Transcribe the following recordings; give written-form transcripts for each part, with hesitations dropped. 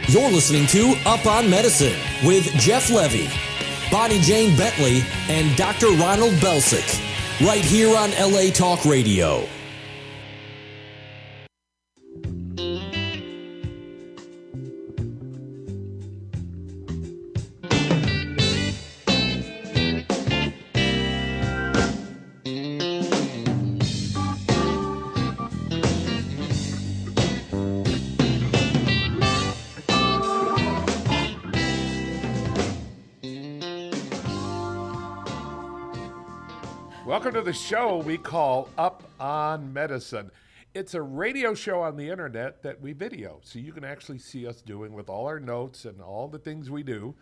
You're listening to Up on Medicine with Jeff Levy, Bonnie Jane Bentley, and Dr. Ronald Belsic, right here on LA Talk Radio. Welcome to the show we call Up on Medicine. It's a radio show on the internet that we video, so you can actually see us doing with all our notes and all the things we do.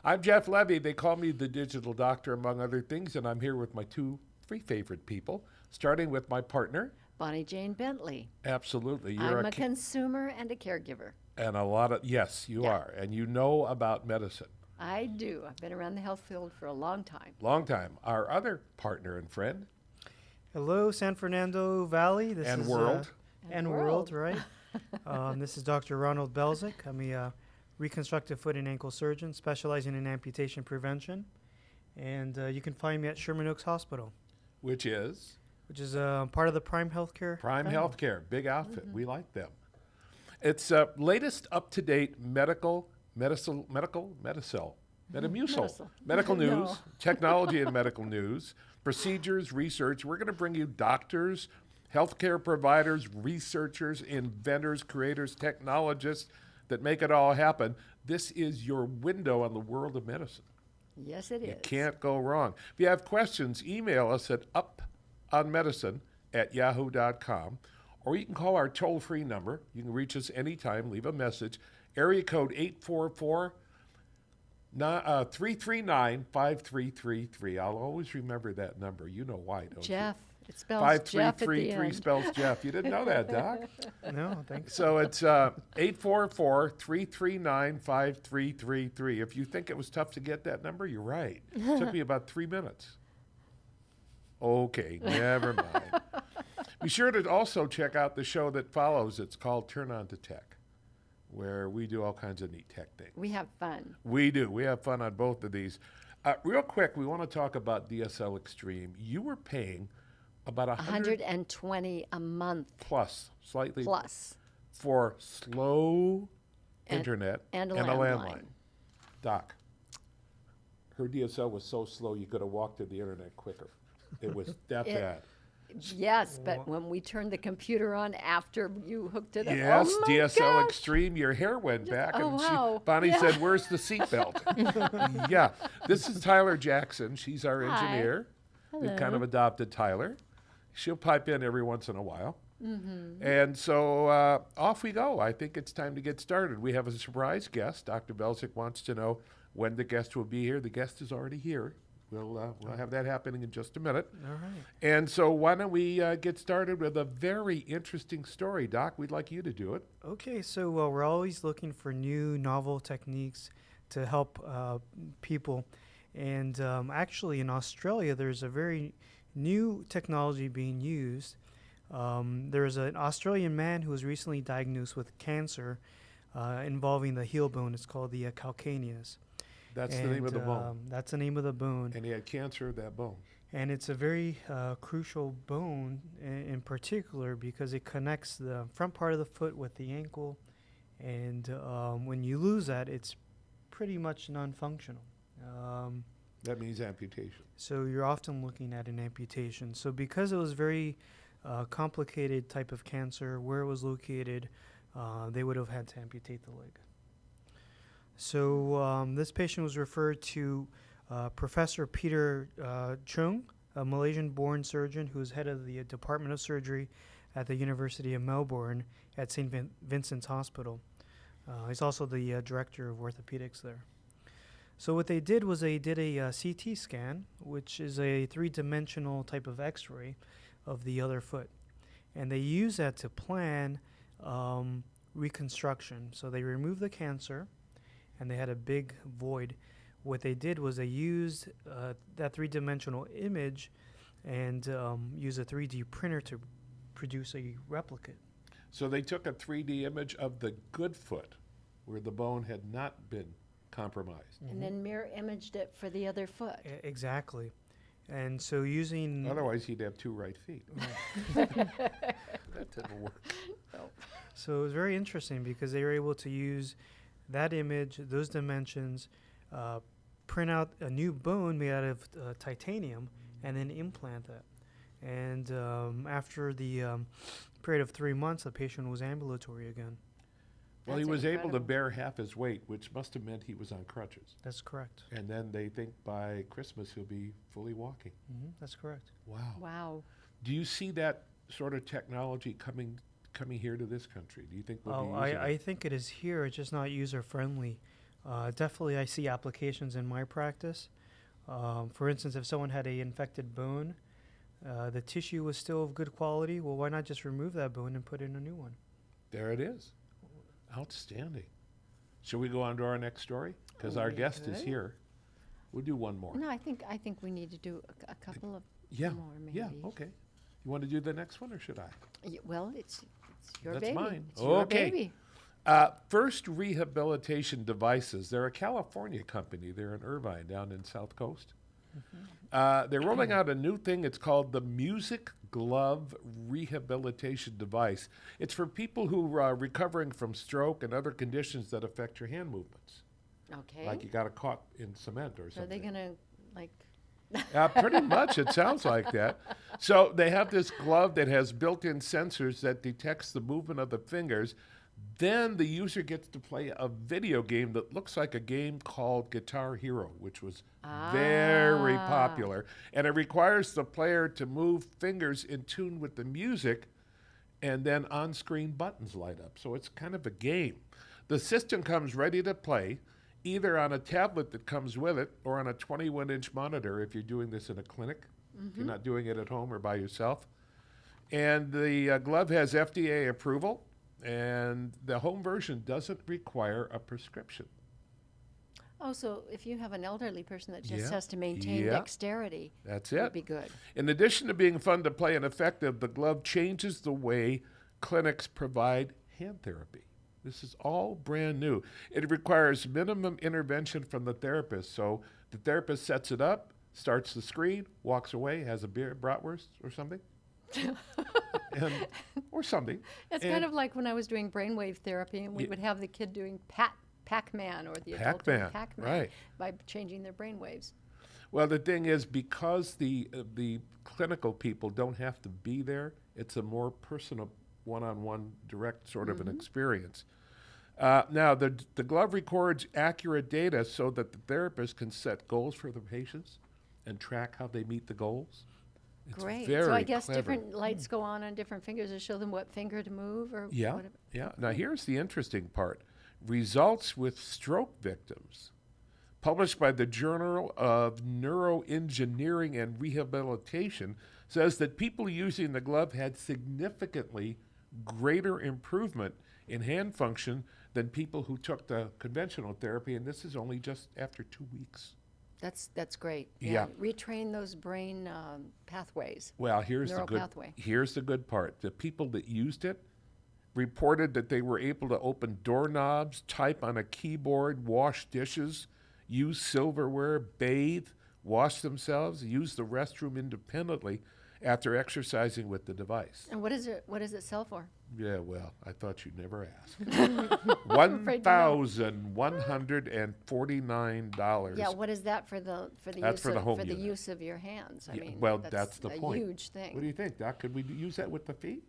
I'm Jeff Levy. They call me the Digital Doctor, among other things, and I'm here with my three favorite people, starting with my partner. Bonnie Jane Bentley. Absolutely. I'm a consumer and a caregiver. And yes, you are. And you know about medicine. I do. I've been around the health field for a long time. Long time. Our other partner and friend. Hello, San Fernando Valley. This and is, world. And world, right? This is Dr. Ronald Belsic. I'm a reconstructive foot and ankle surgeon specializing in amputation prevention. And you can find me at Sherman Oaks Hospital. Which is part of the Prime Healthcare. Prime Healthcare. Big outfit. Mm-hmm. We like them. It's latest up-to-date medical news, technology and medical news, procedures, research. We're going to bring you doctors, healthcare providers, researchers, inventors, creators, technologists that make it all happen. This is your window on the world of medicine. Yes, it is. You can't go wrong. If you have questions, email us at uponmedicine@yahoo.com, or you can call our toll-free number. You can reach us anytime, leave a message. Area code 844-339-5333. I'll always remember that number. You know why, don't Jeff. you? It spells Jeff at the 5333 end. spells Jeff. You didn't know that, Doc? No, thanks. So it's 844-339-5333. If you think it was tough to get that number, you're right. It took me about 3 minutes. Okay, never mind. Be sure to also check out the show that follows. It's called Turn On to Tech, where we do all kinds of neat tech things. We have fun. We do. We have fun on both of these. Real quick, we want to talk about DSL Extreme. You were paying about $120 a month. Slightly plus. For slow internet and a landline. Doc, her DSL was so slow you could have walked to the internet quicker. It was that bad. Yes, but when we turned the computer on after you hooked it up, yes, oh my DSL gosh. Extreme, your hair went back. Wow. Bonnie said, "Where's the seatbelt?" Yeah, this is Tyler Jackson. She's our engineer. Hello. We've kind of adopted Tyler. She'll pipe in every once in a while. Mm-hmm. And so off we go. I think it's time to get started. We have a surprise guest. Dr. Belsic wants to know when the guest will be here. The guest is already here. We'll have that happening in just a minute. All right. And so why don't we get started with a very interesting story. Doc, we'd like you to do it. Okay, so we're always looking for new, novel techniques to help people. And actually in Australia, there's a very new technology being used. There's an Australian man who was recently diagnosed with cancer involving the heel bone. It's called the calcaneus. That's the name of the bone. That's the name of the bone. And he had cancer of that bone. And it's a very crucial bone in particular because it connects the front part of the foot with the ankle. And when you lose that, it's pretty much non-functional. That means amputation. So you're often looking at an amputation. So because it was very complicated type of cancer, where it was located, they would have had to amputate the leg. So this patient was referred to Professor Peter Chung, a Malaysian-born surgeon who is head of the Department of Surgery at the University of Melbourne at St. Vincent's Hospital. He's also the director of orthopedics there. So what they did was they did a CT scan, which is a three-dimensional type of X-ray of the other foot. And they use that to plan reconstruction. So they removed the cancer, and they had a big void. What they did was they used that three-dimensional image and used a 3D printer to produce a replicate. So they took a 3D image of the good foot where the bone had not been compromised. And then mirror imaged it for the other foot. Exactly. And so using Otherwise, he'd have two right feet. That didn't work. So it was very interesting because they were able to use that image, those dimensions, print out a new bone made out of titanium, and then implant that. And after the period of 3 months, the patient was ambulatory again. Well, he That's was able to incredible. bear half his weight, which must have meant he was on crutches. That's correct. And then they think by Christmas he'll be fully walking. That's correct. Wow. Wow. Do you see that sort of technology coming here to this country? Do you think we'll Oh, be using I it? think it is here. It's just not user friendly. Definitely, I see applications in my practice. For instance, if someone had a infected bone, the tissue was still of good quality. Well, why not just remove that bone and put in a new one? There it is. Outstanding. Shall we go on to our next story? Because our We guest is could. here. We'll do one more. No, I think we need to do a couple of Yeah. more maybe. Yeah. Okay. You want to do the next one, or should I? Well, it's your That's baby. mine. It's your Okay. baby. First Rehabilitation Devices. They're a California company. They're in Irvine, down in South Coast. They're rolling out a new thing. It's called the Music Glove Rehabilitation Device. It's for people who are recovering from stroke and other conditions that affect your hand movements. Okay. Like you got caught in cement or So are they something. gonna like? Pretty much, it sounds like that. So they have this glove that has built-in sensors that detects the movement of the fingers. Then the user gets to play a video game that looks like a game called Guitar Hero, which was very popular. And it requires the player to move fingers in tune with the music, and then on-screen buttons light up. So it's kind of a game. The system comes ready to play, either on a tablet that comes with it or on a 21-inch monitor if you're doing this in a clinic, if you're not doing it at home or by yourself. And the glove has FDA approval, and the home version doesn't require a prescription. Oh, so if you have an elderly person that just Yeah. has to maintain Yeah. dexterity, That's would it. be good. In addition to being fun to play and effective, the glove changes the way clinics provide hand therapy. This is all brand new. It requires minimum intervention from the therapist. So the therapist sets it up, starts the screen, walks away, has a beer, bratwurst or something. Or something. It's And kind of like when I was doing brainwave therapy, and we Ye- would have the kid doing Pac-Man or the adult doing Pac-Man, Pac-Man right. by changing their brainwaves. Well, the thing is, because the clinical people don't have to be there, it's a more personal, one-on-one, direct sort of an experience. Now, the glove records accurate data so that the therapist can set goals for the patients and track how they meet the goals. It's Great. very So I guess clever. different lights go on different fingers to show them what finger to move or Yeah, whatever. yeah. Now, here's the interesting part. Results with stroke victims, published by the Journal of Neuroengineering and Rehabilitation, says that people using the glove had significantly greater improvement in hand function than people who took the conventional therapy, and this is only just after 2 weeks. That's great. Yeah. Retrain those brain pathways. Well, here's the Neural good. pathway. Here's the good part. The people that used it reported that they were able to open doorknobs, type on a keyboard, wash dishes, use silverware, bathe, wash themselves, use the restroom independently after exercising with the device. And what is it sell for? Yeah, well, I thought you'd never ask. afraid to know. $1,149. Yeah, what is that for the That's use for the of, home for the unit. use of your hands? I Yeah, mean, well, that's the a point. huge thing. What do you think, Doc? Could we use that with the feet?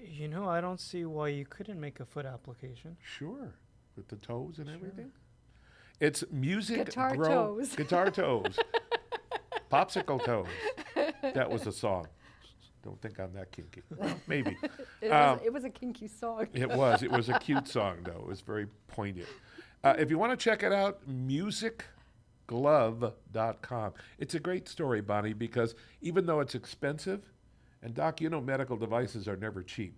You know, I don't see why you couldn't make a foot application. Sure, with the toes and everything. It's music Guitar grow toes. guitar toes, popsicle toes. That was a song. Don't think I'm that kinky. Well, maybe It was a kinky song. it was. It was a cute song though. It was very poignant. If you want to check it out, musicglove.com. It's a great story, Bonnie, because even though it's expensive, and Doc, you know medical devices are never cheap.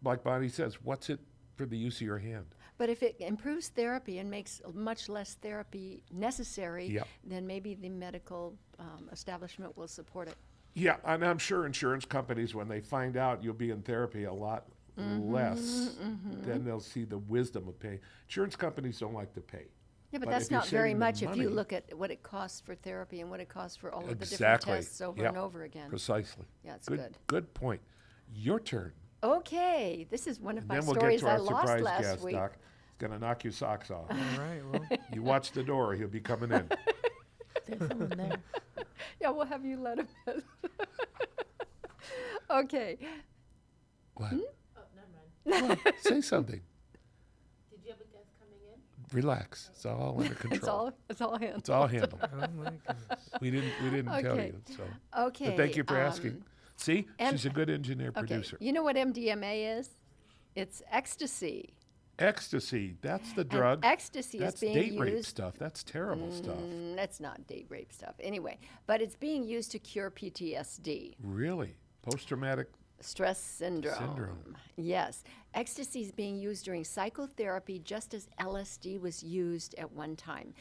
Like Bonnie says, what's it for the use of your hand? But if it improves therapy and makes much less therapy necessary, Yep. then maybe the medical establishment will support it. Yeah, and I'm sure insurance companies, when they find out you'll be in therapy a lot less, then they'll see the wisdom of paying. Insurance companies don't like to pay. Yeah, but But that's if you're not very saving them much if you money- look at what it costs for therapy and what it costs for all of the different Exactly. tests over Yep. and over again. Precisely. Yeah, it's good. good. Good point. Your turn. Okay, this is one of And my then we'll get stories to I our lost surprise last guest, week. Doc. He's going to knock your socks off. All right. Well, You watch the door. He'll be coming in. There's someone there. Yeah, we'll have you let him in. Okay. What? Oh, never mind. What? Say something. Did you have a guest coming in? Relax. It's all under control. It's all him. It's all handled. oh my goodness. We didn't tell Okay. you. So, Okay. but thank you for asking. See, and- she's a good engineer Okay. producer. You know what MDMA is? It's ecstasy. Ecstasy. That's the And drug. ecstasy That's is being date rape used. stuff. That's terrible stuff. That's not date rape stuff. Anyway, but it's being used to cure PTSD. Really? Post-traumatic. Stress syndrome. Syndrome. Yes. Ecstasy is being used during psychotherapy just as LSD was used at one time.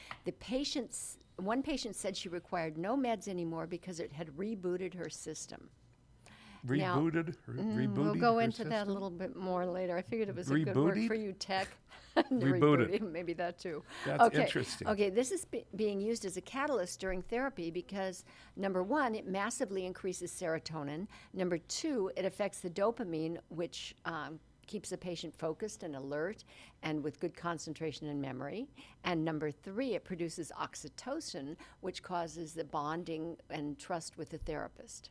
One patient said she required no meds anymore because it had rebooted her system. Now, Rebooted? Rebooted We'll go her into that a system? little bit more later. I figured it was a good word for Rebooted? you, tech. Rebooted. Maybe that too. That's okay. interesting. Okay, this is being used as a catalyst during therapy because, number one, it massively increases serotonin. Number two, it affects the dopamine, which keeps the patient focused and alert and with good concentration and memory. And number three, it produces oxytocin, which causes the bonding and trust with the therapist.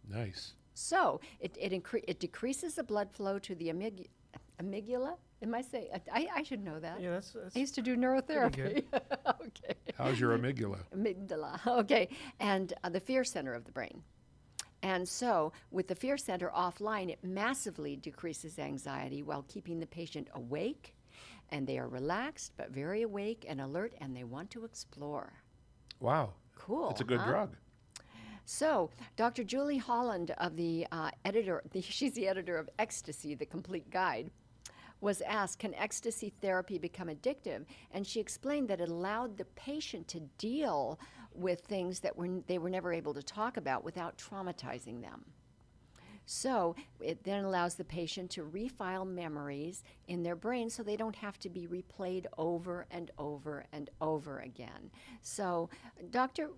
Nice. So it decreases the blood flow to the amygdala. Am I saying? I should know that. Yeah, that's I used to do neurotherapy. Okay. How's your amygdala? Amygdala. Okay. And the fear center of the brain. And so, with the fear center offline, it massively decreases anxiety while keeping the patient awake. And they are relaxed, but very awake and alert, and they want to explore. Wow. Cool. It's a good huh? drug. So, Dr. Julie Holland, of she's the editor of Ecstasy, the Complete Guide, was asked, can ecstasy therapy become addictive? And she explained that it allowed the patient to deal with things that they were never able to talk about without traumatizing them. So it then allows the patient to refile memories in their brain so they don't have to be replayed over and over and over again. So, Doctor,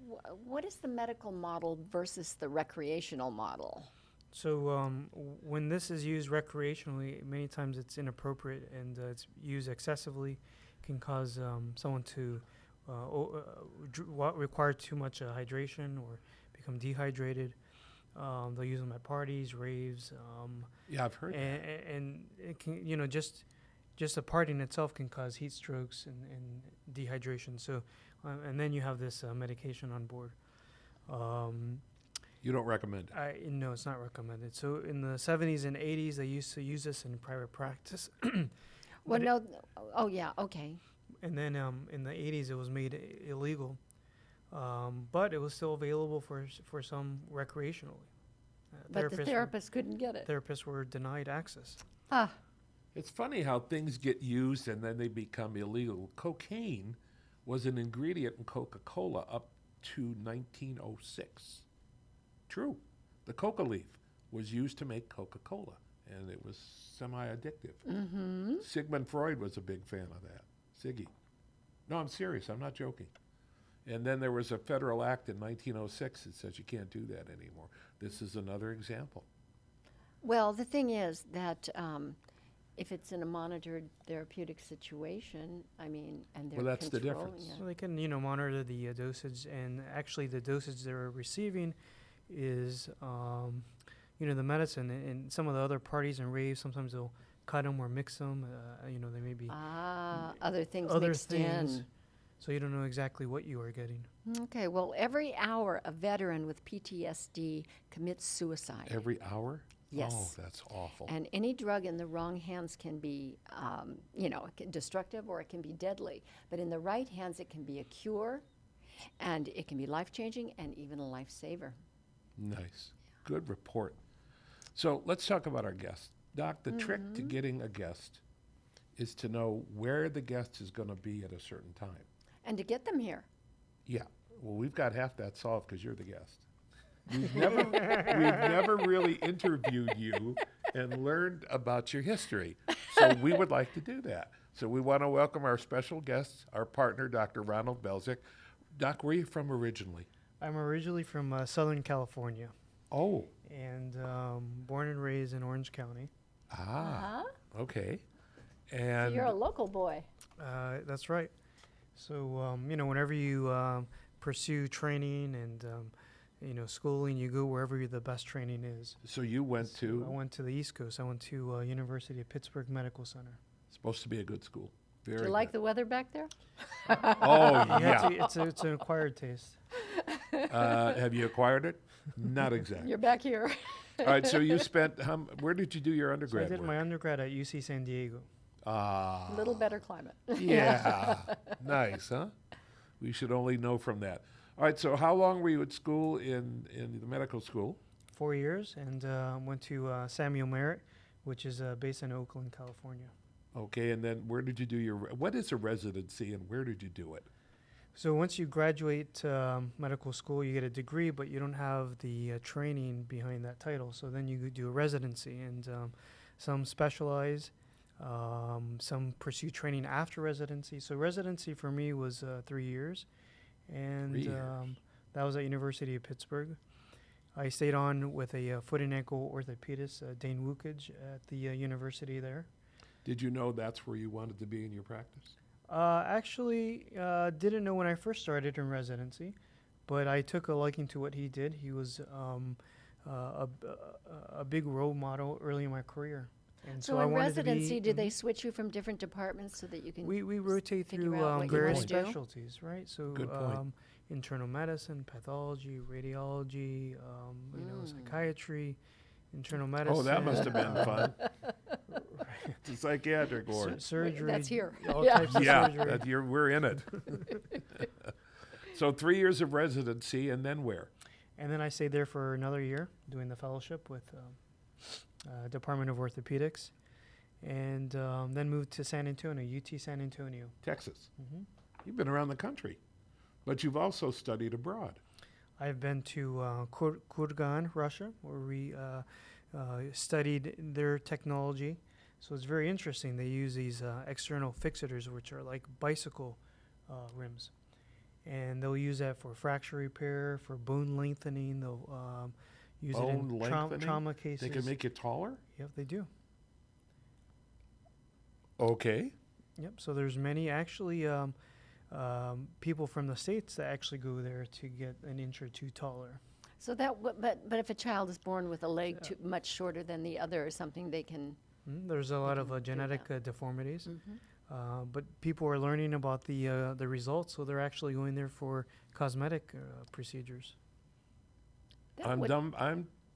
what is the medical model versus the recreational model? So when this is used recreationally, many times it's inappropriate and it's used excessively, can cause someone to require too much hydration or become dehydrated. They'll use them at parties, raves, Yeah, I've heard that. and it can, just the party in itself can cause heat strokes and dehydration. So, and then you have this medication on board. You don't recommend it. No, it's not recommended. So in the 70s and 80s, they used to use this in private practice. Well, But no. Oh, yeah. Okay. And then in the 80s, it was made illegal. But it was still available for some recreationally. But the therapist couldn't get it. Therapists were denied access. Ah, It's funny how things get used and then they become illegal. Cocaine was an ingredient in Coca-Cola up to 1906. True. The coca leaf was used to make Coca-Cola, and it was semi-addictive. mm-hmm. Sigmund Freud was a big fan of that. Siggy. No, I'm serious. I'm not joking. And then there was a federal act in 1906 that says you can't do that anymore. This is another example. Well, the thing is that if it's in a monitored therapeutic situation, and they're Well, that's the controlling difference. it. So they can, monitor the dosage, and actually the dosage they're receiving is, the medicine. And some of the other parties and raves, sometimes they'll cut them or mix them. They may be Other things other mixed things. in. So you don't know exactly what you are getting. Okay, well, every hour a veteran with PTSD commits suicide. Every hour? Yes. Oh, that's awful. And any drug in the wrong hands can be, destructive or it can be deadly. But in the right hands, it can be a cure, and it can be life-changing and even a lifesaver. Nice. Good report. So let's talk about our guest. Doc, the trick to getting a guest is to know where the guest is going to be at a certain time. And to get them here. Yeah. Well, we've got half that solved because you're the guest. We've never really interviewed you and learned about your history. So we would like to do that. So we want to welcome our special guest, our partner, Dr. Ronald Belzik. Doc, where are you from originally? I'm originally from Southern California Oh, and born and raised in Orange County. okay. So And you're a local boy. That's right. So, whenever you pursue training and, schooling, you go wherever the best training is. so you went I to, went to the East Coast. I went to University of Pittsburgh Medical Center. supposed to be a good school. Very Do you like good. the weather back there? Oh, You have yeah. to, it's an acquired taste. Have you acquired it? Not exactly. You're back here. All right, so you spent, where did you do your So I undergrad did work? my undergrad at UC San Diego. Ah. A little better climate. Yeah. Nice, huh? We should only know from that. All right, so how long were you at school in the medical school? 4 years and went to Samuel Merritt, which is based in Oakland, California. Okay, and then where did you do what is a residency and where did you do it? So once you graduate medical school, you get a degree, but you don't have the training behind that title. So then you could do a residency, and some specialize, some pursue training after residency. So residency for me was 3 years, and 3 years. that was at University of Pittsburgh. I stayed on with a foot and ankle orthopedist, Dane Wukage, at the university there. Did you know that's where you wanted to be in your practice? Actually, didn't know when I first started in residency, but I took a liking to what he did. He was a big role model early in my career, and So I in wanted to be. residency, do they switch you from different departments so that you can? We rotate figure through out what you various wanna do? specialties, right? So Good point. internal medicine, pathology, radiology, psychiatry, internal medicine. Oh, that must have been uh, fun. The psychiatric ward. Surgery. That's here. All Yeah. types of Yeah, surgery. we're in it. So 3 years of residency, and then where? And then I stayed there for another year doing the fellowship with Department of Orthopedics, and then moved to San Antonio, UT San Antonio. Texas. Mhm. You've been around the country, but you've also studied abroad. I've been to Kurgan, Russia, where we studied their technology. So it's very interesting. They use these external fixators, which are like bicycle rims. And they'll use that for fracture repair, for bone lengthening. They'll use it Bone in lengthening? trauma cases. They can make you taller? Yep, they do. Okay. Yep. So there's many actually people from the States that actually go there to get an inch or two taller. So but if a child is born with a leg much shorter than the other or something, they can. There's a lot of can do genetic that. deformities, Mhm. but people are learning about the results, so they're actually going there for cosmetic procedures. That I'm would-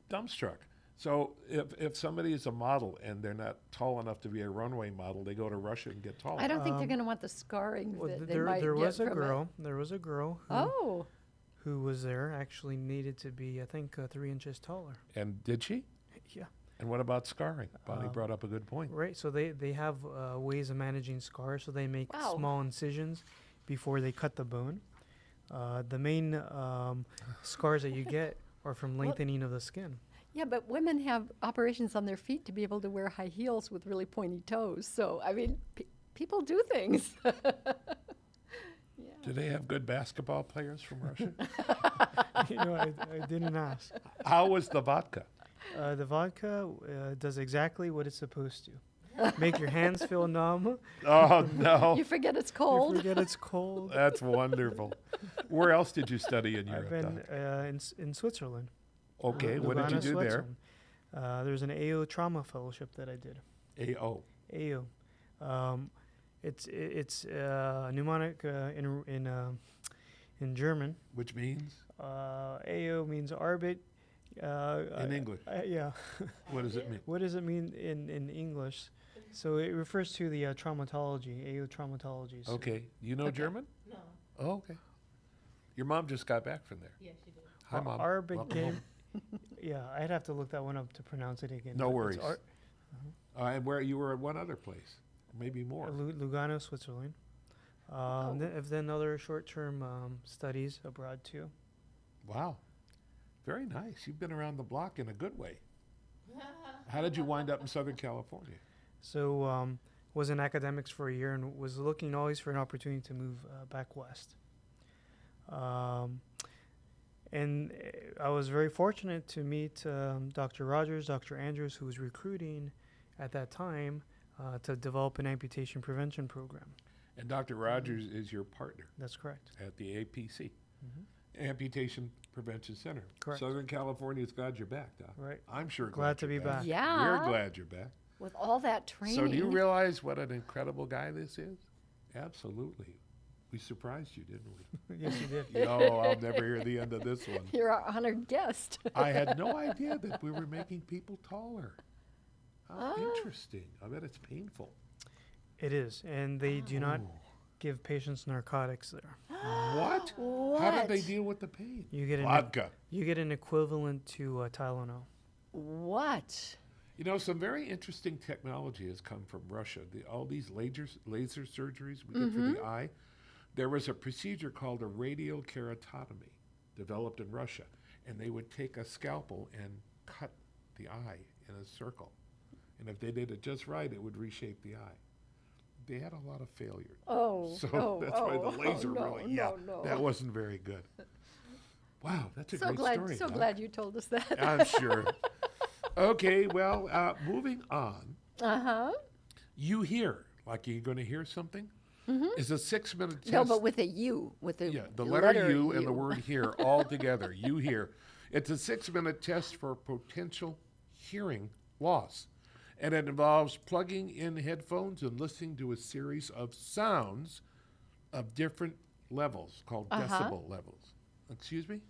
dumbstruck. So if somebody is a model and they're not tall enough to be a runway model, they go to Russia and get taller. I don't think they're going to want the scarring Well, that they might there get was a from it. girl. There was a girl Oh, who was there. Actually, needed to be, I think, 3 inches taller. And did she? Yeah. And what about scarring? Bonnie brought up a good point. Right. So they have ways of managing scars. So they make Wow. small incisions before they cut the bone. The main scars that you get are from lengthening of the skin. yeah, but women have operations on their feet to be able to wear high heels with really pointy toes. So, I mean, people do things. Do they have good basketball players from Russia? I didn't ask. How was the vodka? The vodka does exactly what it's supposed to. Make your hands feel numb. Oh, no. You forget it's You cold. forget it's cold. That's wonderful. Where else did you study in Europe? I've been Doc? in Switzerland. Okay, what did you Lugano, do there? Switzerland. There's an AO trauma fellowship that I did. AO. AO. It's mnemonic in German. Which means? AO means Arbeit. In English. Yeah. What does it mean? What does it mean in English? So it refers to the traumatology, AO traumatologies. Okay. You know German? No. Oh, okay. Your mom just got back from there. Yeah, she did. Hi, Mom. Arbeit. Welcome home. Yeah, I'd have to look that one up to pronounce it again. No but it's worries. And where you were at one other place, maybe more. Lugano, Switzerland. I've done other short-term studies abroad too. Wow. Very nice. You've been around the block in a good way. How did you wind up in Southern California? So was in academics for a year and was looking always for an opportunity to move back west. And I was very fortunate to meet Dr. Rogers, Dr. Andrews, who was recruiting at that time to develop an amputation prevention program. And Dr. Rogers is your partner That's correct. at the APC, Amputation Prevention Center. Correct. Southern California's glad you're back, Doc. Right. I'm sure Glad to you're be back. Yeah. We're glad you're back. With all that training. So do you realize what an incredible guy this is? Absolutely. We surprised you, didn't we? Yes, you did. Yo, I'll never hear the end of this one. You're our honored guest. I had no idea that we were making people taller. How interesting. I bet it's painful. It is, and they do not give patients narcotics there. What? How did they deal with the pain? You get Vodka. you get an equivalent to Tylenol. What? You know, some very interesting technology has come from Russia. All these laser surgeries we get for the eye. There was a procedure called a radial keratotomy developed in Russia, and they would take a scalpel and cut the eye in a circle. And if they did it just right, it would reshape the eye. They had a lot of failure. So that's why the laser that wasn't very good. Wow, that's a great story. So Doc. glad you told us that. I'm sure. Okay, well, moving on. You hear, like you're going to hear something, is a 6-minute test. No, but with a U, with the the letter U and the word hear all together. You hear. It's a 6-minute test for potential hearing loss. And it involves plugging in headphones and listening to a series of sounds of different levels called decibel levels. Excuse me?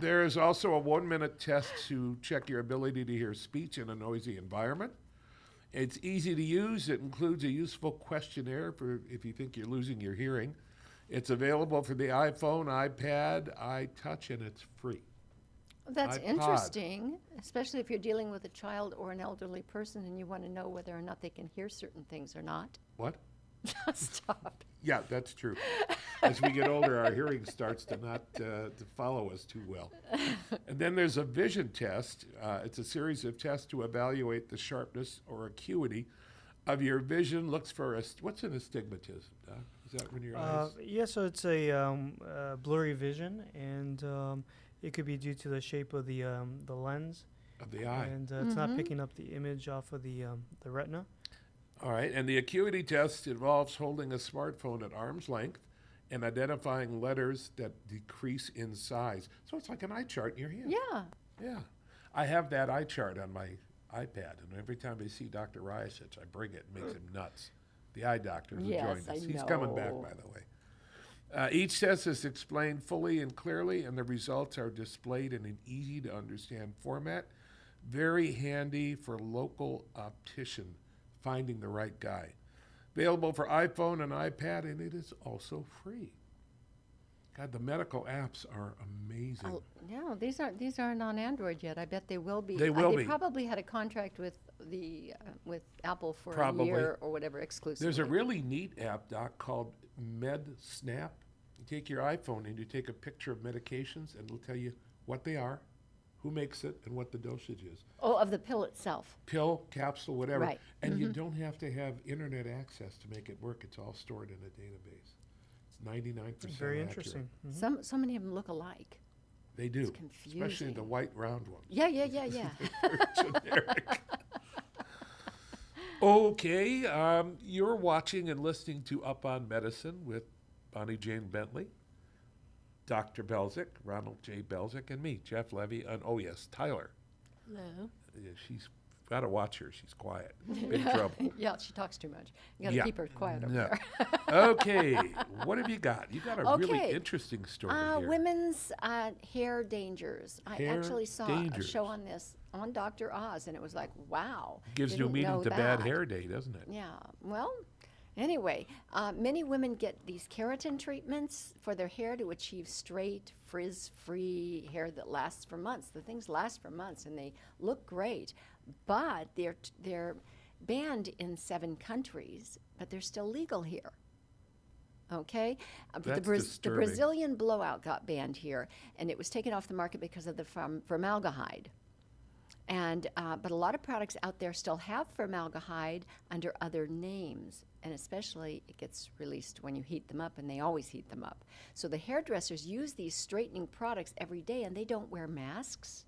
There is also a 1-minute test to check your ability to hear speech in a noisy environment. It's easy to use. It includes a useful questionnaire for if you think you're losing your hearing. It's available for the iPhone, iPad, iTouch, and it's free. That's iPod. interesting, especially if you're dealing with a child or an elderly person and you want to know whether or not they can hear certain things or not. What? Stop. Yeah, that's true. As we get older, our hearing starts to not to follow us too well. And then there's a vision test. It's a series of tests to evaluate the sharpness or acuity of your vision. Looks for what's an astigmatism, Doc? Is that when your eyes? Yeah, so it's a blurry vision, and it could be due to the shape of the lens Of the eye. and it's not picking up the image off of the retina. All right, and the acuity test involves holding a smartphone at arm's length and identifying letters that decrease in size. So it's like an eye chart in your hand. Yeah. Yeah. I have that eye chart on my iPad, and every time I see Dr. Ryasich, I bring it. It makes him nuts. The eye doctor who Yes, joined us. I He's coming back, know. by the way. Each test is explained fully and clearly, and the results are displayed in an easy-to-understand format. Very handy for local optician finding the right guy. Available for iPhone and iPad, and it is also free. God, the medical apps are amazing. Yeah, these aren't on Android yet. I bet they will be. They will they be. probably had a contract with the with Apple for Probably. a year or whatever exclusively. There's a really neat app, Doc, called MedSnap. You take your iPhone and you take a picture of medications, and it'll tell you what they are, who makes it, and what the dosage is. Oh, of the pill itself. Pill, capsule, whatever. Right. And you don't have to have internet access to make it work. It's all stored in a database. It's 99% Very accurate. interesting. So many of them look alike. They do. It's Especially confusing. the white round ones. Yeah. They're generic. Okay, you're watching and listening to Up on Medicine with Bonnie Jane Bentley, Dr. Belzik, Ronald J. Belzik, and me, Jeff Levy, and oh yes, Tyler. Hello. Yeah, she's got to watch her. She's quiet. Big trouble. Yeah, she talks too much. You got to Yeah. keep her quiet over No. there. Okay, what have you got? You got a really Okay. interesting story here. Women's hair dangers. I Hair actually saw a dangers. show on this on Dr. Oz, and it was like, wow. Gives new didn't meaning know to Bad that. Hair Day, doesn't it? Yeah. Well, anyway, many women get these keratin treatments for their hair to achieve straight, frizz-free hair that lasts for months. The things last for months, and they look great, but they're banned in 7 countries, but they're still legal here. Okay, That's the disturbing. Brazilian blowout got banned here, and it was taken off the market because of the formaldehyde. And but a lot of products out there still have formaldehyde under other names, and especially it gets released when you heat them up, and they always heat them up. So the hairdressers use these straightening products every day, and they don't wear masks.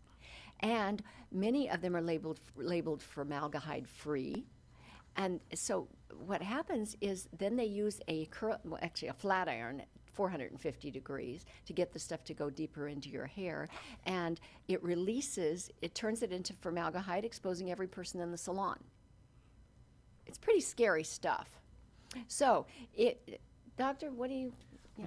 And many of them are labeled formaldehyde free. And so what happens is then they use a flat iron at 450 degrees to get the stuff to go deeper into your hair, and it turns it into formaldehyde, exposing every person in the salon. It's pretty scary stuff. So, doctor, what do you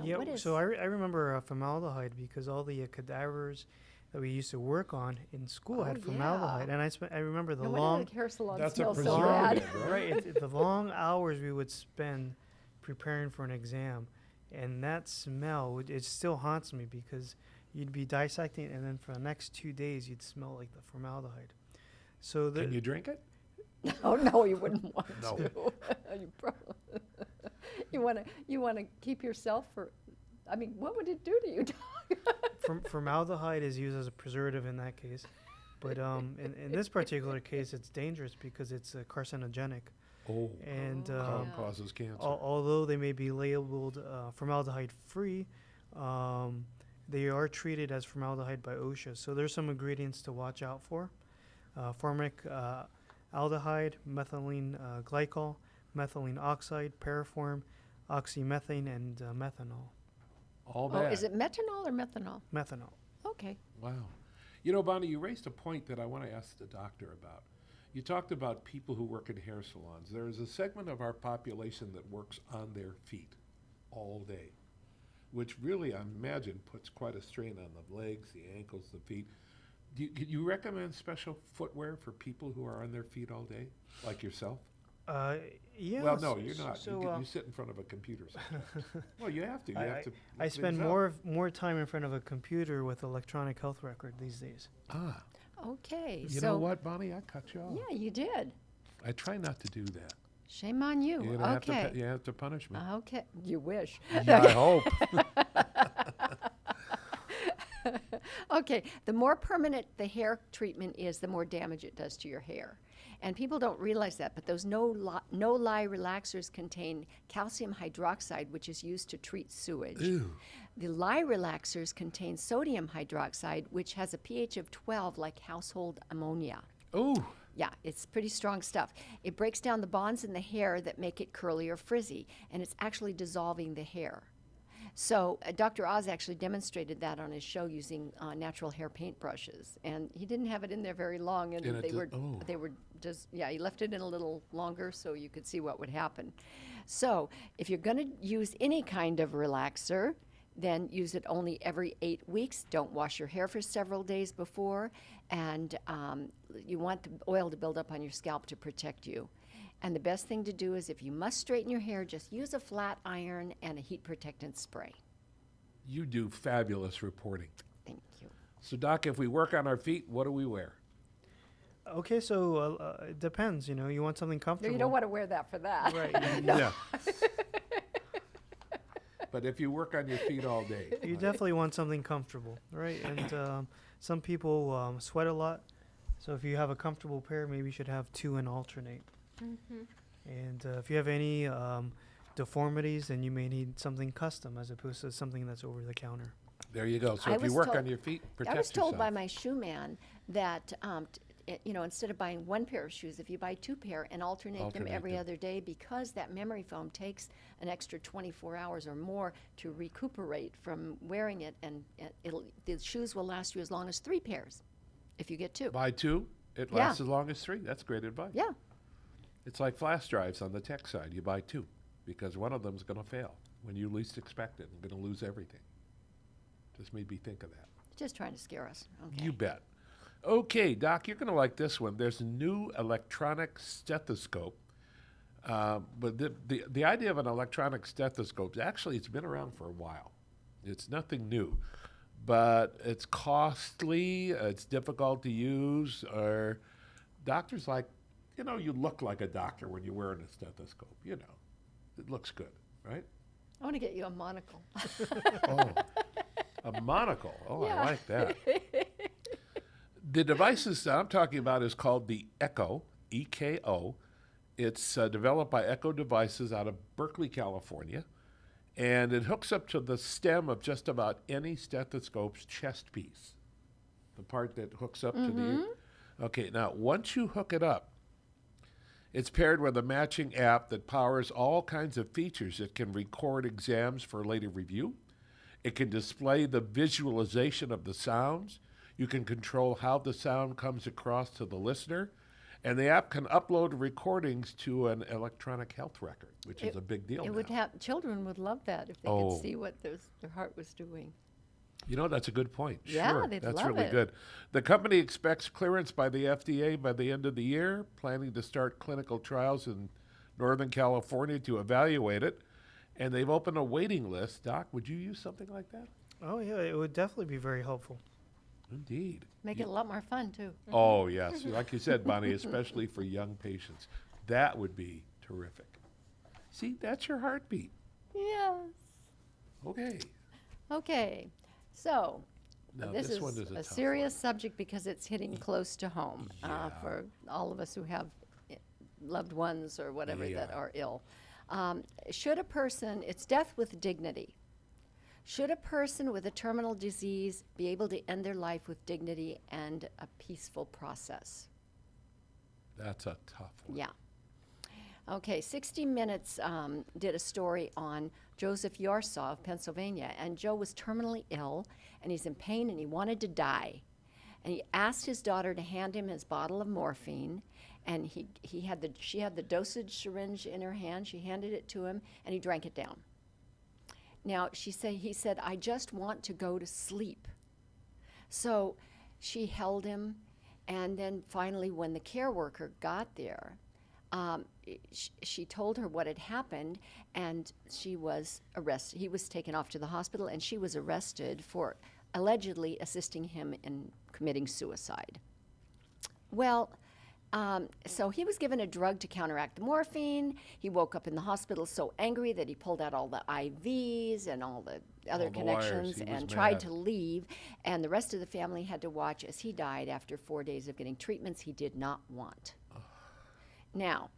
Yeah, what is? so I remember formaldehyde because all the cadavers that we used to work on in school had yeah. formaldehyde, and I remember the no long wonder the hair salon That's a smells so preservative, bad. right? the long hours we would spend preparing for an exam, and that smell it still haunts me because you'd be dissecting, and then for the next 2 days you'd smell like the formaldehyde. So Can you drink it? Oh no, you wouldn't want No. to. You want to keep yourself for. I mean, what would it do to you, Doc? Formaldehyde is used as a preservative in that case, but in this particular case, it's dangerous because it's carcinogenic. Oh, And causes cancer. although they may be labeled formaldehyde free, they are treated as formaldehyde by OSHA. So there's some ingredients to watch out for: formic aldehyde, methylene glycol, methylene oxide, paraform, oxymethane, and methanol. All Oh, bad. is it metanol or methanol? Methanol. Okay. Wow. You know, Bonnie, you raised a point that I want to ask the doctor about. You talked about people who work in hair salons. There is a segment of our population that works on their feet all day, which really, I imagine, puts quite a strain on the legs, the ankles, the feet. Do you recommend special footwear for people who are on their feet all day, like yourself? Yeah. Well, no, you're not. So, You sit in front of a computer sometimes. Well, you have to. You have to. I look spend things up. more time in front of a computer with electronic health record these days. Ah, Okay. you so know what, Bonnie? I cut you off. Yeah, you did. I try not to do that. Shame on you. You're gonna have to Okay. you have to punish me. Okay. You wish. Yeah, I hope. Okay, the more permanent the hair treatment is, the more damage it does to your hair. And people don't realize that, but those no-lie relaxers contain calcium hydroxide, which is used to treat sewage. Ew. The lye relaxers contain sodium hydroxide, which has a pH of 12 like household ammonia. Oh, Yeah, it's pretty strong stuff. It breaks down the bonds in the hair that make it curly or frizzy, and it's actually dissolving the hair. So Dr. Oz actually demonstrated that on his show using natural hair paintbrushes, and he didn't have it in there very long, and And it they did- were oh. they were just he left it in a little longer so you could see what would happen. So if you're going to use any kind of relaxer, then use it only every 8 weeks. Don't wash your hair for several days before, and you want the oil to build up on your scalp to protect you. And the best thing to do is if you must straighten your hair, just use a flat iron and a heat protectant spray. you do fabulous reporting. Thank you. So, Doc, if we work on our feet, what do we wear? Okay, so it depends. You know, you want something No, comfortable. you don't want to wear that for that. Right. Yeah. But if you work on your feet all day, You like- definitely want something comfortable, right? And some people sweat a lot, so if you have a comfortable pair, maybe you should have two and alternate. And if you have any deformities, then you may need something custom as opposed to something that's over the counter. there you go. So I if you was work told- on your feet, protect I was told by yourself. my shoe man that, instead of buying one pair of shoes, if you buy two pair and alternate them Alternate every them. other day, because that memory foam takes an extra 24 hours or more to recuperate from wearing it, and the shoes will last you as long as 3 pairs if you get 2. Buy 2, it Yeah. lasts as long as 3. That's great advice. Yeah. It's like flash drives on the tech side. You buy 2 because one of them is going to fail when you least expect it and going to lose everything. Just made me think of that. Just trying to scare us. Okay. You bet. Okay, Doc, you're going to like this one. There's a new electronic stethoscope. But the idea of an electronic stethoscope, actually, it's been around for a while. It's nothing new. But it's costly, it's difficult to use, or doctors like, you look like a doctor when you're wearing a stethoscope. It looks good, right? I want to get you a monocle. Oh, a monocle. Oh, Yeah. I like that. The devices that I'm talking about is called the Echo, EKO. It's developed by Echo Devices out of Berkeley, California, and it hooks up to the stem of just about any stethoscope's chest piece, the part that hooks up to the ear. Okay, now once you hook it up, it's paired with a matching app that powers all kinds of features. It can record exams for later review. It can display the visualization of the sounds. You can control how the sound comes across to the listener. And the app can upload recordings to an electronic health record, which is a big deal It now. would have children would love that if they Oh. could see what their heart was doing. You know, that's a good point. Yeah, Sure, they'd that's love really it. good. The company expects clearance by the FDA by the end of the year, planning to start clinical trials in Northern California to evaluate it. And they've opened a waiting list. Doc, would you use something like that? Oh, yeah, it would definitely be very helpful. Indeed. Make it a lot more fun too. Oh, yes. Like you said, Bonnie, especially for young patients. That would be terrific. See, that's your heartbeat. Yes. Okay. Okay. So Now, this is one is a tough serious subject because it's hitting close to home for all of us who have loved ones or whatever that Yeah. are ill. Should a person, it's death with dignity. Should a person with a terminal disease be able to end their life with dignity and a peaceful process? That's a tough one. Yeah. Okay, 60 Minutes did a story on Joseph Yarsaw of Pennsylvania, and Joe was terminally ill, and he's in pain, and he wanted to die. And he asked his daughter to hand him his bottle of morphine, and she had the dosage syringe in her hand. She handed it to him, and he drank it down. Now, he said, I just want to go to sleep. So she held him, and then finally, when the care worker got there, she told her what had happened, and she was arrested. He was taken off to the hospital, and she was arrested for allegedly assisting him in committing suicide. Well, so he was given a drug to counteract the morphine. He woke up in the hospital so angry that he pulled out all the IVs and all the other All the wires. connections He was and tried mad. to leave. And the rest of the family had to watch as he died after 4 days of getting treatments he did not want. Now,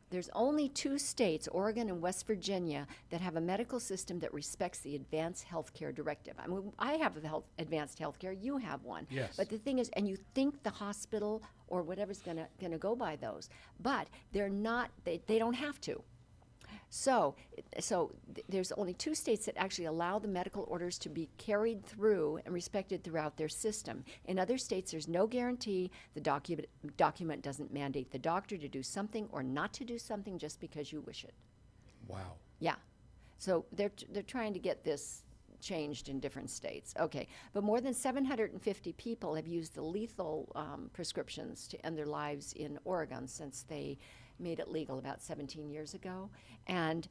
there's only 2 states, Oregon and West Virginia, that have a medical system that respects the Advanced Healthcare Directive. I mean, I have the advanced healthcare, you have one. Yes. But the thing is, and you think the hospital or whatever's gonna go by those, but they're not. They don't have to. So there's only 2 states that actually allow the medical orders to be carried through and respected throughout their system. In other states, there's no guarantee. The document doesn't mandate the doctor to do something or not to do something just because you wish it. Wow. Yeah. So they're trying to get this changed in different states. Okay. But more than 750 people have used the lethal prescriptions to end their lives in Oregon since they made it legal about 17 years ago. And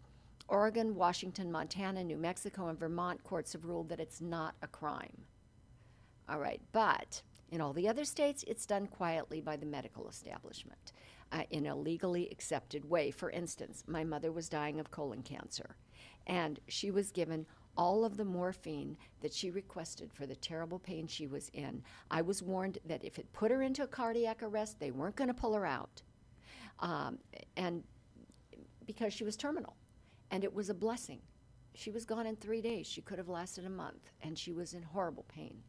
Oregon, Washington, Montana, New Mexico, and Vermont courts have ruled that it's not a crime. All right. But in all the other states, it's done quietly by the medical establishment in a legally accepted way. For instance, my mother was dying of colon cancer, and she was given all of the morphine that she requested for the terrible pain she was in. I was warned that if it put her into a cardiac arrest, they weren't going to pull her out. And because she was terminal, and it was a blessing. She was gone in 3 days. She could have lasted a month, and she was in horrible pain.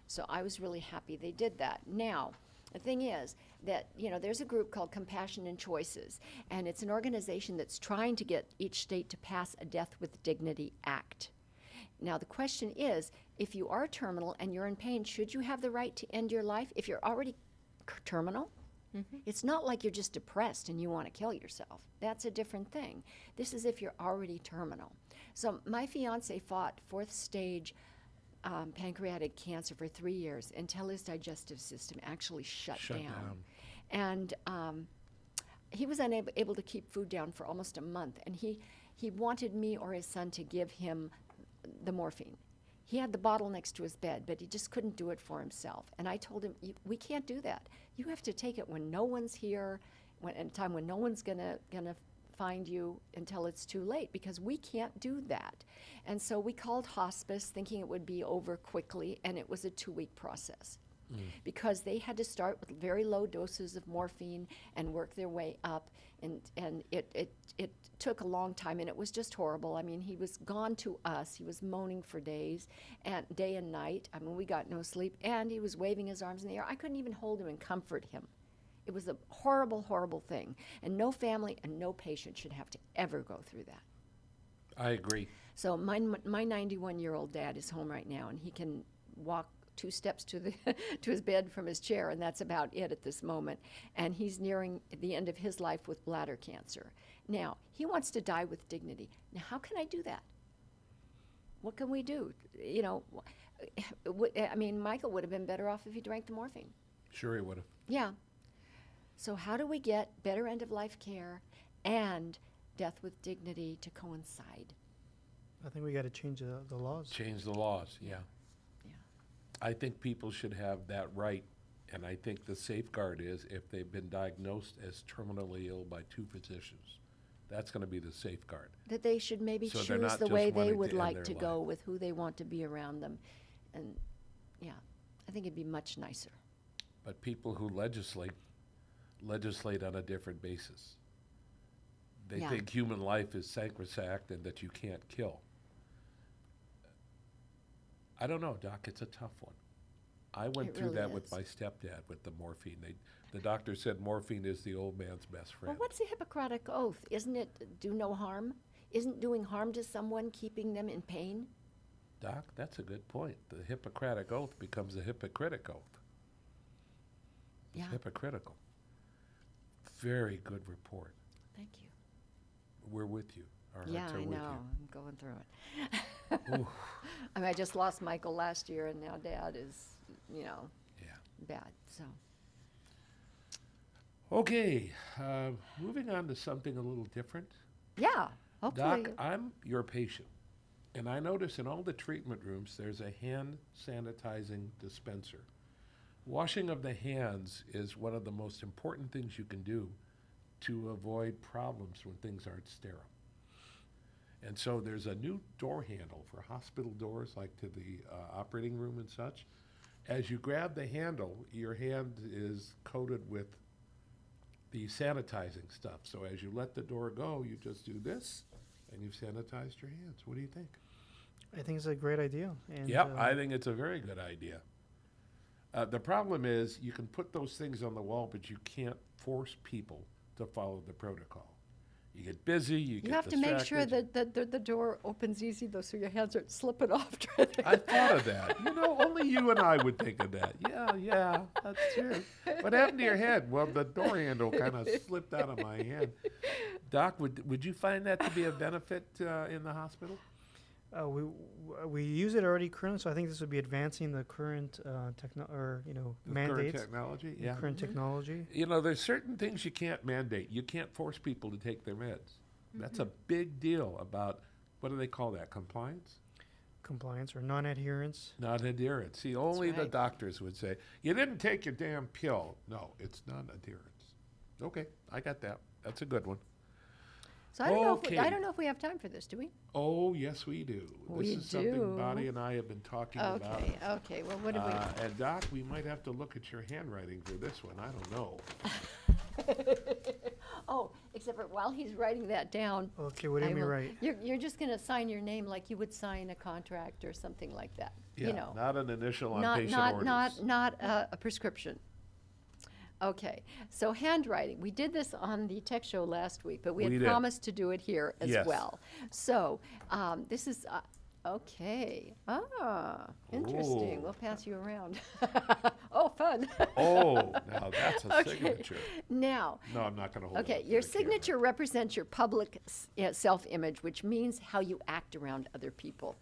So I was really happy they did that. Now, the thing is that, there's a group called Compassion and Choices, and it's an organization that's trying to get each state to pass a Death with Dignity Act. Now, the question is, if you are terminal and you're in pain, should you have the right to end your life if you're already terminal? It's not like you're just depressed and you want to kill yourself. That's a different thing. This is if you're already terminal. So my fiance fought 4th stage pancreatic cancer for 3 years until his digestive system actually shut down. And he was unable to keep food down for almost a month. And he wanted me or his son to give him the morphine. He had the bottle next to his bed, but he just couldn't do it for himself. And I told him, we can't do that. You have to take it when no one's here, at a time when no one's gonna find you until it's too late, because we can't do that. And so we called hospice thinking it would be over quickly, and it was a 2-week process. because they had to start with very low doses of morphine and work their way up. And it took a long time, and it was just horrible. I mean, he was gone to us. He was moaning for days, and day and night. I mean, we got no sleep, and he was waving his arms in the air. I couldn't even hold him and comfort him. It was a horrible, horrible thing. And no family and no patient should have to ever go through that. I agree. So my 91-year-old dad is home right now, and he can walk 2 steps to the to his bed from his chair, and that's about it at this moment. And he's nearing the end of his life with bladder cancer. Now, he wants to die with dignity. Now, how can I do that? What can we do? You know, I mean, Michael would have been better off if he drank the morphine. Sure, he would have. Yeah. So how do we get better end-of-life care and death with dignity to coincide? I think we got to change the laws. Change the laws, yeah. Yeah. I think people should have that right, and I think the safeguard is if they've been diagnosed as terminally ill by 2 physicians. That's going to be the safeguard. That they should maybe So they're choose not the just way wanting they to would end like their to go life. with who they want to be around them. And yeah, I think it'd be much nicer. But people who legislate on a different basis. They Yeah. think human life is sacrosanct and that you can't kill. I don't know, Doc, it's a tough one. I went It through really that with is. my stepdad with the morphine. The doctor said morphine is the old man's best friend. Well, what's the Hippocratic Oath? Isn't it do no harm? Isn't doing harm to someone keeping them in pain? Doc, that's a good point. The Hippocratic Oath becomes the hypocritic oath. It's Yeah. hypocritical. Very good report. Thank you. We're with you. Our Yeah, hearts are I with know. I'm going through it. you. Oof. I mean, I just lost Michael last year, and now Dad is, Yeah. bad. So Okay, moving on to something a little different. yeah, hopefully. Doc, I'm your patient, and I notice in all the treatment rooms there's a hand sanitizing dispenser. Washing of the hands is one of the most important things you can do to avoid problems when things aren't sterile. And so there's a new door handle for hospital doors, like to the operating room and such. As you grab the handle, your hand is coated with the sanitizing stuff. So as you let the door go, you just do this, and you've sanitized your hands. What do you think? I think it's a great idea. And, Yep, I think it's a very good idea. The problem is you can put those things on the wall, but you can't force people to follow the protocol. You get busy, you You get have to make sure distracted. that the door opens easy, though, so your hands aren't slipping off. I thought of that. You know, only you and I would think of that. Yeah, that's true. What happened to your head? Well, the door handle kind of slipped out of my hand. Doc, would you find that to be a benefit in the hospital? we use it already currently, so I think this would be advancing the current The current mandates, technology? the Yeah. current technology. You know, there's certain things you can't mandate. You can't force people to take their meds. That's a big deal about, what do they call that, compliance? Compliance or non-adherence. Not adherence. See, only the right. doctors would say, you didn't take your damn pill. No, it's non-adherence. Okay, I got that. That's a good one. So I don't know. Okay. I don't know if we have time for this. Do we? Oh, yes, we do. We This is something do. Bonnie and I have been talking about. Okay. Okay. Well, what do we? And Doc, we might have to look at your handwriting for this one. I don't know. Oh, except for while he's writing that down. Okay, what do you I mean will- right? You're just going to sign your name like you would sign a contract or something like that. Yeah, You know, not an initial on not patient not orders. not a prescription. Okay, so handwriting. We did this on the tech show last week, but we had We did. promised to do it here as Yes. well. So this is okay. Interesting. Ooh. We'll pass you around. Oh, fun. Oh, now that's a Okay. signature. Now, No, I'm not going to hold it okay, up to your the camera. signature represents your public self-image, which means how you act around other people.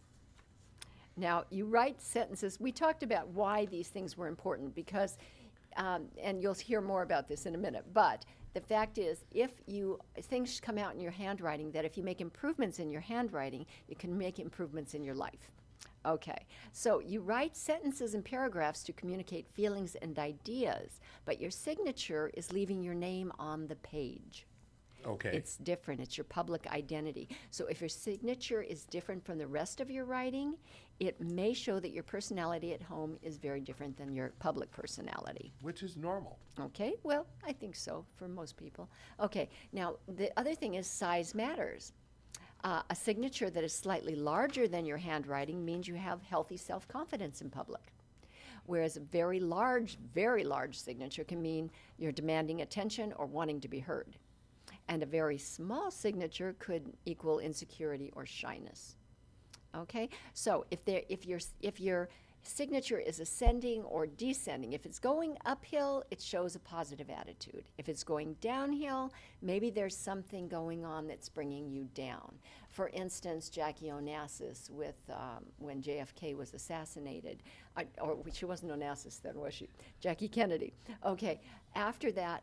Now, you write sentences. We talked about why these things were important because, and you'll hear more about this in a minute, but the fact is, things come out in your handwriting that if you make improvements in your handwriting, you can make improvements in your life. Okay, so you write sentences and paragraphs to communicate feelings and ideas, but your signature is leaving your name on the page. Okay. It's different. It's your public identity. So if your signature is different from the rest of your writing, it may show that your personality at home is very different than your public personality. Which is normal. Okay, well, I think so for most people. Okay, now the other thing is size matters. A signature that is slightly larger than your handwriting means you have healthy self-confidence in public. Whereas a very large signature can mean you're demanding attention or wanting to be heard. And a very small signature could equal insecurity or shyness. Okay, so if your signature is ascending or descending, if it's going uphill, it shows a positive attitude. If it's going downhill, maybe there's something going on that's bringing you down. For instance, Jackie Onassis with when JFK was assassinated, or she wasn't Onassis then, was she? Jackie Kennedy. Okay, after that,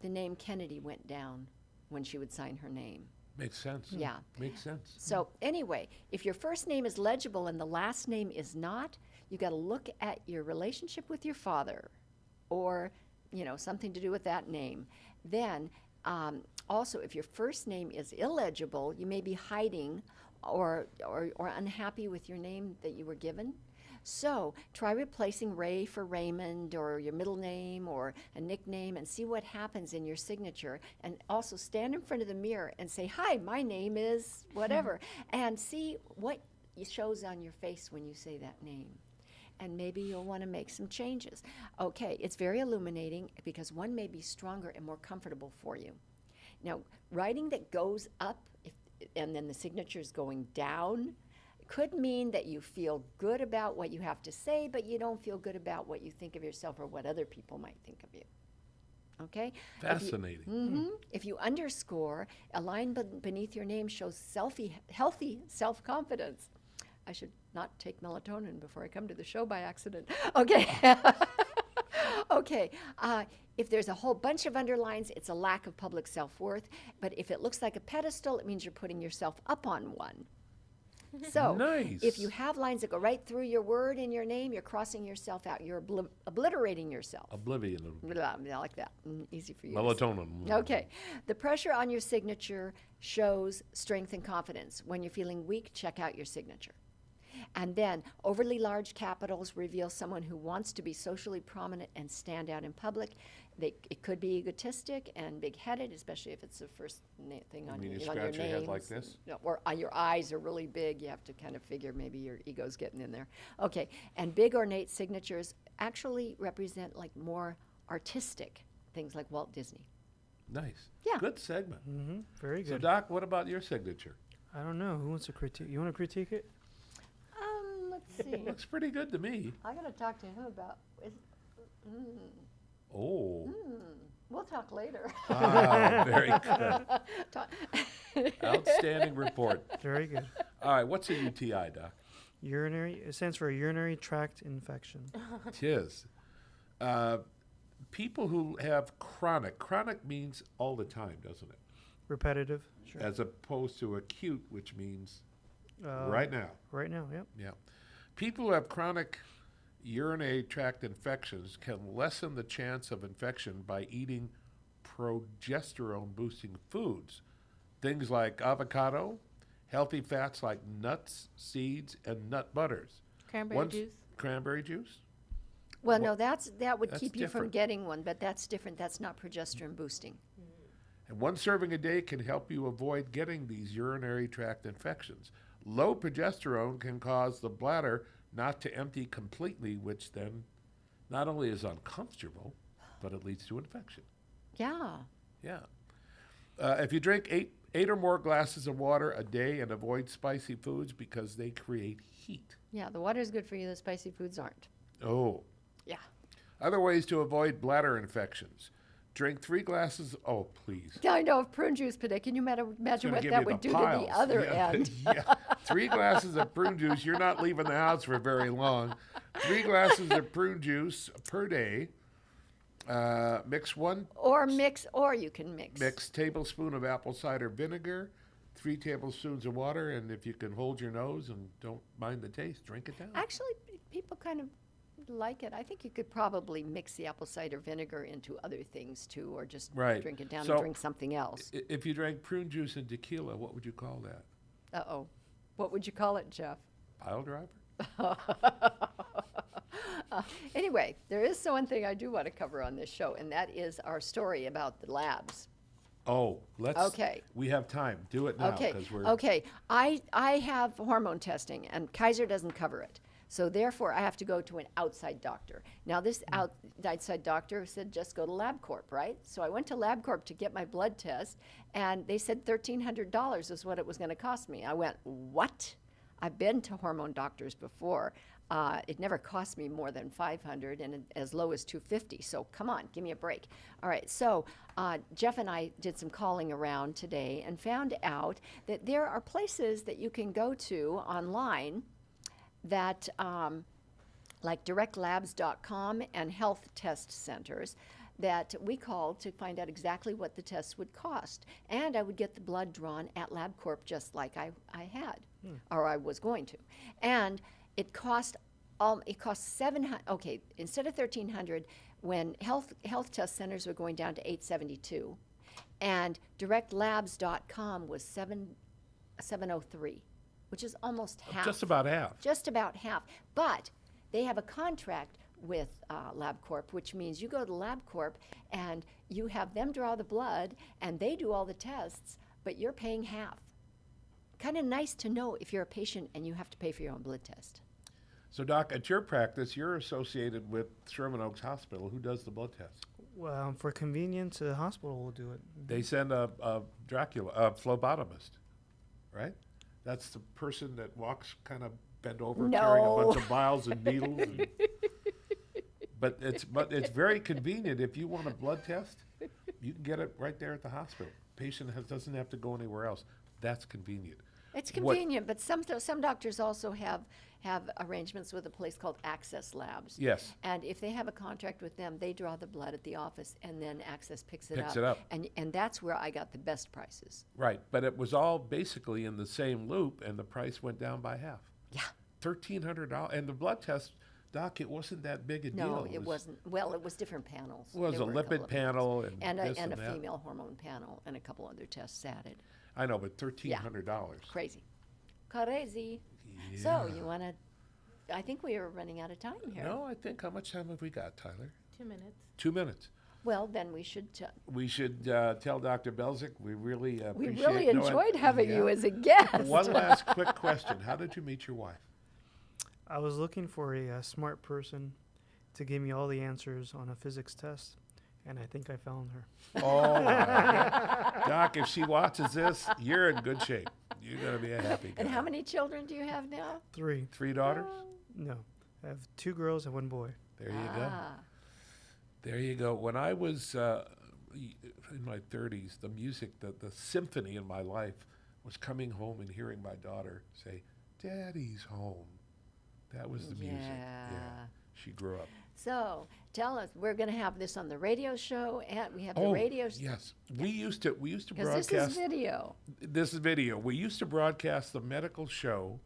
the name Kennedy went down when she would sign her name. Makes sense. Yeah. Makes sense. So anyway, if your first name is legible and the last name is not, you got to look at your relationship with your father, or something to do with that name. Then also, if your first name is illegible, you may be hiding or unhappy with your name that you were given. So try replacing Ray for Raymond, or your middle name or a nickname, and see what happens in your signature. And also stand in front of the mirror and say, "Hi, my name is whatever," and see what shows on your face when you say that name. And maybe you'll want to make some changes. Okay, it's very illuminating because one may be stronger and more comfortable for you. Now, writing that goes up and then the signature is going down could mean that you feel good about what you have to say, but you don't feel good about what you think of yourself or what other people might think of you. Okay? Fascinating. If you underscore, a line beneath your name shows healthy self-confidence. I should not take melatonin before I come to the show by accident. Okay. Okay. If there's a whole bunch of underlines, it's a lack of public self-worth. But if it looks like a pedestal, it means you're putting yourself up on one. So Nice. if you have lines that go right through your word in your name, you're crossing yourself out. You're obliterating yourself. Oblivion. Blah, blah, like that. Easy for you. to say. Melatonin. Okay. The pressure on your signature shows strength and confidence. When you're feeling weak, check out your signature. And then overly large capitals reveal someone who wants to be socially prominent and stand out in public. It could be egotistic and big-headed, especially if it's the first thing on, mean you on your scratch your head name. like this? Or your eyes are really big. You have to kind of figure maybe your ego's getting in there. Okay. And big ornate signatures actually represent like more artistic things like Walt Disney. Nice. Yeah. Good segment. Very So, good. Doc, what about your signature? I don't know. Who wants to critique? You want to critique it? Let's see. Looks pretty good to me. I got to talk to him about. Oh. We'll talk later. Ah, very good. Talk- Outstanding report. Very good. All right, what's a UTI, Doc? It stands for urinary tract infection. Tis. People who have chronic means all the time, doesn't it? Repetitive. Sure. As opposed to acute, which means Uh, right now. Right now, yep. Yeah. People who have chronic urinary tract infections can lessen the chance of infection by eating progesterone boosting foods. Things like avocado, healthy fats like nuts, seeds, and nut butters. Cranberry juice. Cranberry juice? well, no, that would That's keep you from different. getting one, but that's different. That's not progesterone boosting. And one serving a day can help you avoid getting these urinary tract infections. Low progesterone can cause the bladder not to empty completely, which then not only is uncomfortable, but it leads to infection. Yeah. Yeah. If you drink eight or more glasses of water a day and avoid spicy foods because they create heat. Yeah. The water's good for you. The spicy foods aren't. Oh. Yeah. Other ways to avoid bladder infections. Drink 3 glasses. Oh, please. Yeah, I know. Prune juice per day. Can you imagine Gonna what give that you would the do to piles. the other Yeah. end? Yeah. 3 glasses of prune juice. You're not leaving the house for very long. 3 glasses of prune juice per day. Mix Or you can mix. mix tablespoon of apple cider vinegar, 3 tablespoons of water, and if you can hold your nose and don't mind the taste, drink it down. Actually, people kind of like it. I think you could probably mix the apple cider vinegar into other things too, or just Right. drink it down So- and drink something else. If you drank prune juice and tequila, what would you call that? Uh-oh. What would you call it, Jeff? Pile driver? Anyway, there is one thing I do want to cover on this show, and that is our story about the labs. Oh, let's. Okay. We have time. Do it now Okay. because we're. Okay. I have hormone testing, and Kaiser doesn't cover it. So therefore, I have to go to an outside doctor. Now, this outside doctor said just go to LabCorp, right? So I went to LabCorp to get my blood test, and they said $1,300 is what it was going to cost me. I went, what? I've been to hormone doctors before. It never cost me more than $500 and as low as $250. So come on, give me a break. All right, so Jeff and I did some calling around today and found out that there are places that you can go to online that, like directlabs.com and health test centers, that we called to find out exactly what the tests would cost. And I would get the blood drawn at LabCorp just like I had, or I was going to. And it cost $700. Okay, instead of $1,300, when health test centers were going down to $872, and directlabs.com was $703, which is almost half. Just about half. Just about half. But they have a contract with LabCorp, which means you go to LabCorp and you have them draw the blood and they do all the tests, but you're paying half. Kind of nice to know if you're a patient and you have to pay for your own blood test. So, Doc, at your practice, you're associated with Sherman Oaks Hospital. Who does the blood test? Well, for convenience, the hospital will do it. They send a phlebotomist, right? That's the person that walks kind of bent over, carrying a bunch No. of vials and needles. But it's very convenient. If you want a blood test, you can get it right there at the hospital. Patient doesn't have to go anywhere else. That's convenient. It's What- convenient, but some doctors also have arrangements with a place called Access Labs. Yes. And if they have a contract with them, they draw the blood at the office, and then Access picks it up. Picks it up. And that's where I got the best prices. Right, but it was all basically in the same loop, and the price went down by half. Yeah. $1,300, and the blood test, Doc, it wasn't that big a deal. No, it wasn't. Well, it was different panels. Well, it was There a were couple lipid of panel panels. and this and and a that. female hormone panel and a couple other tests added. I know, but $1,300. Crazy. Crazy. So you want to? I think we are running out of time here. No, I think, how much time have we got, Tyler? 2 minutes. 2 minutes. Well, then we should. We should tell Dr. Belzik we really We appreciate really knowing- enjoyed having you Yeah. as a guest. One last quick question. How did you meet your wife? I was looking for a smart person to give me all the answers on a physics test, and I think I found her. Oh, my. Doc, if she watches this, you're in good shape. You're going to be a happy guy. And how many children do you have now? 3. 3 daughters? No, I have 2 girls and 1 boy. There you go. Ah, There you go. When I was in my 30s, the music, the symphony in my life was coming home and hearing my daughter say, "Daddy's home." That was the music. Yeah. She grew up. So tell us, we're going to have this on the radio show, and we have the radio. Yes. We used to Because broadcast. this is video. This is video. We used to broadcast the medical show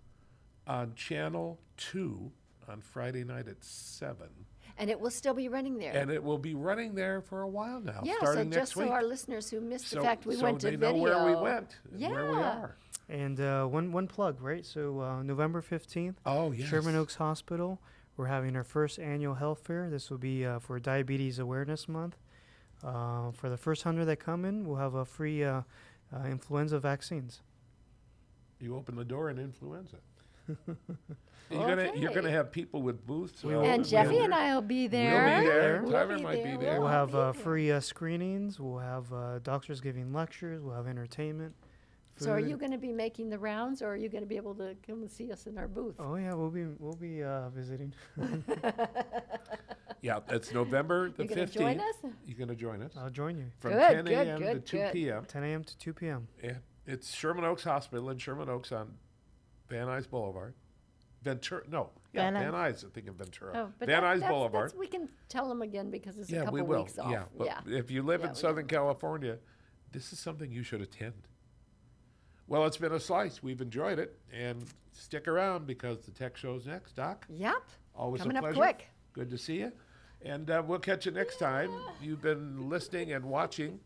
on Channel 2 on Friday night at 7. And it will still be running there. And it will be running there for a while now, yeah, starting so next just week. so our listeners who missed the So- fact we so went to they video. know where we went, and where we Yeah. are. And one plug, right? So November 15th, Oh, yes. Sherman Oaks Hospital, we're having our first annual health fair. This will be for Diabetes Awareness Month. For the first 100 that come in, we'll have a free influenza vaccines. You open the door in influenza. You're gonna have people with booths. We will. And We'll Jeffy be and I will be there. We'll be there. We'll Tyler be might be there. there. We'll all have be there. free screenings. We'll have doctors giving lectures. We'll have entertainment. So are food. you going to be making the rounds, or are you going to be able to come and see us in our booth? Oh yeah, we'll be visiting. Yeah, it's November the You gonna 15th. join us? You're gonna join us I'll join you. from Good, 10 good, a.m. good, to 2 good. p.m. 10 a.m. to 2 p.m. Yeah, it's Sherman Oaks Hospital in Sherman Oaks on Van Nuys Boulevard. Ventura, no, yeah, Van Van Nuys. I think in Ventura. Oh, but Van that- Nuys that's- Boulevard. that's- we can tell them again because it's a Yeah, couple we will. weeks off. Yeah, but yeah. if you live Yeah, in we Southern California, this is something you should attend. Well, it's been a slice. We've enjoyed it, and stick around because the tech show's next. Doc, Yep. always Coming a up pleasure. quick. Good to see you. And we'll catch you next time. You've been listening and watching.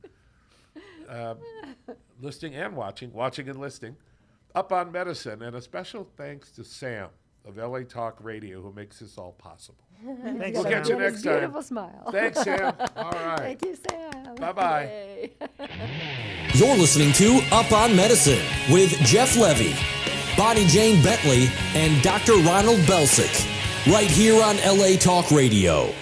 Listening and watching and listening. Up on Medicine. And a special thanks to Sam of LA Talk Radio who makes this all possible. Thanks, We'll Sam. catch you And his next time. beautiful smile. Thanks, Sam. All right. Thank you, Sam. Bye-bye. Yay. You're listening to Up on Medicine with Jeff Levy, Bonnie Jane Bentley, and Dr. Ronald Belsick, right here on LA Talk Radio.